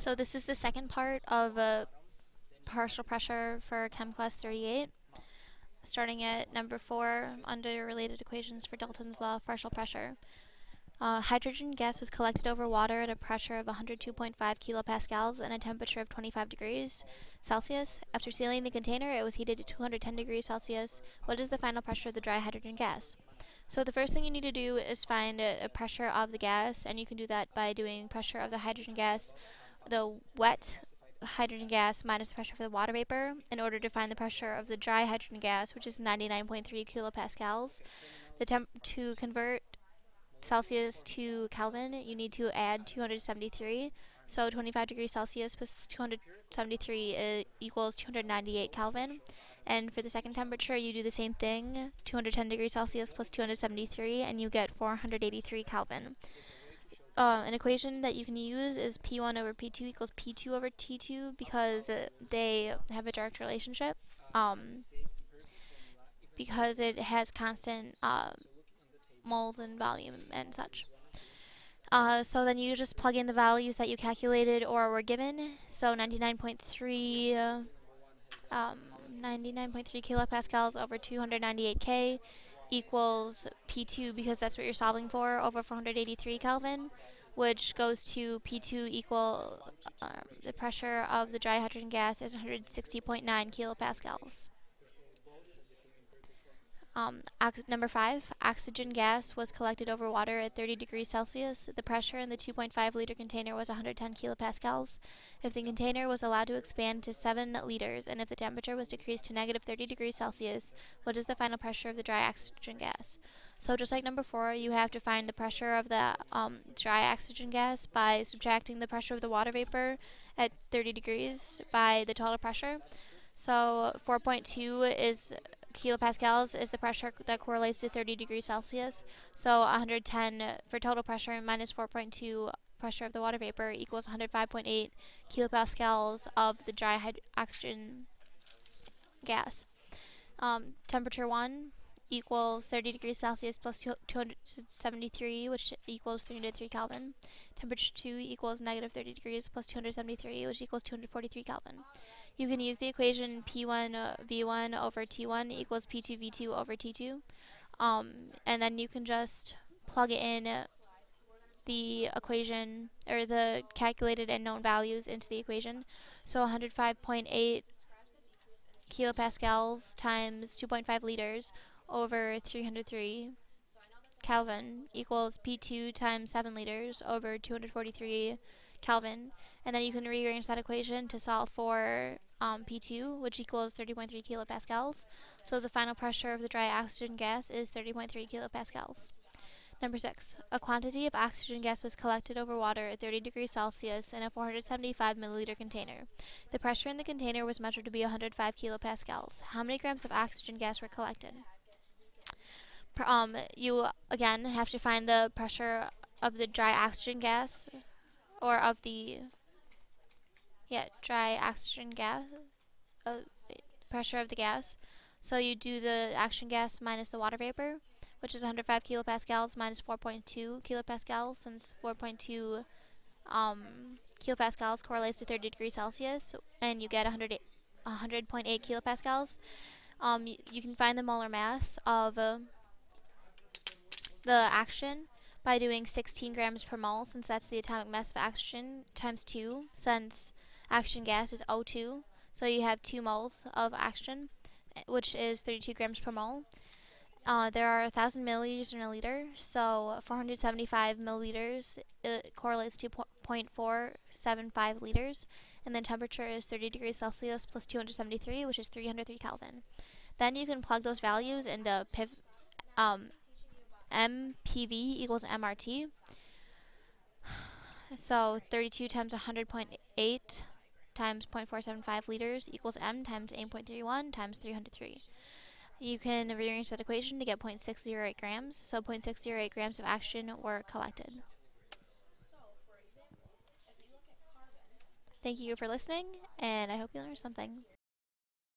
So this is the second part of partial pressure for Chem Class 38, starting at number 4 under related equations for Dalton's law of partial pressure. Hydrogen gas was collected over water at a pressure of 102.5 kilopascals and a temperature of 25 degrees Celsius. After sealing the container, it was heated to 210 degrees Celsius. What is the final pressure of the dry hydrogen gas? So the first thing you need to do is find a pressure of the gas, and you can do that by doing pressure of the hydrogen gas, the wet hydrogen gas minus the pressure of the water vapor, in order to find the pressure of the dry hydrogen gas, which is 99.3 kilopascals. To convert Celsius to Kelvin, you need to add 273. So 25 degrees Celsius plus 273 equals 298 Kelvin. And for the second temperature, you do the same thing, 210 degrees Celsius plus 273, and you get 483 Kelvin. An equation that you can use is P1 over P2 equals P2 over T2 because they have a direct relationship. Because it has constant moles and volume and such. So then you just plug in the values that you calculated or were given. So 99.3 kilopascals over 298 K equals P2, because that's what you're solving for, over 483 Kelvin, which goes to P2 equal the pressure of the dry hydrogen gas is 160.9 kilopascals. Number 5, oxygen gas was collected over water at 30 degrees Celsius. The pressure in the 2.5 liter container was 110 kilopascals. If the container was allowed to expand to 7 liters, and if the temperature was decreased to negative 30 degrees Celsius, what is the final pressure of the dry oxygen gas? So just like number 4, you have to find the pressure of the dry oxygen gas by subtracting the pressure of the water vapor at 30 degrees by the total pressure. So 4.2 is kilopascals is the pressure that correlates to 30 degrees Celsius. So 110 for total pressure minus 4.2 pressure of the water vapor equals 105.8 kilopascals of the dry oxygen gas. Temperature 1 equals 30 degrees Celsius plus 273, which equals 303 Kelvin. Temperature 2 equals negative 30 degrees plus 273, which equals 243 Kelvin. You can use the equation P1 V1 over T1 equals P2 V2 over T2. And then you can just plug in the equation, or the calculated and known values, into the equation. So 105.8 kilopascals times 2.5 liters over 303 Kelvin equals P2 times 7 liters over 243 Kelvin. And then you can rearrange that equation to solve for P2, which equals 30.3 kilopascals. So the final pressure of the dry oxygen gas is 30.3 kilopascals. Number 6. A quantity of oxygen gas was collected over water at 30 degrees Celsius in a 475 milliliter container. The pressure in the container was measured to be 105 kilopascals. How many grams of oxygen gas were collected? You again have to find the pressure of the dry oxygen gas, or of the dry oxygen gas, pressure of the gas. So you do the oxygen gas minus the water vapor, which is 105 kilopascals minus 4.2 kilopascals, since 4.2 kilopascals correlates to 30 degrees Celsius, and you get 100.8 kilopascals. You can find the molar mass of the oxygen by doing 16 grams per mole, since that's the atomic mass of oxygen, times 2, since oxygen gas is O2. So you have 2 moles of oxygen, which is 32 grams per mole. There are 1,000 milliliters in a liter, so 475 milliliters correlates to 0.475 liters. And then temperature is 30 degrees Celsius plus 273, which is 303 Kelvin. Then you can plug those values into MPV equals MRT. So 32 times 100.8 times 0.475 liters equals M times 8.31 times 303. You can rearrange that equation to get 0.608 grams. So 0.608 grams of oxygen were collected. Thank you for listening, and I hope you learned something.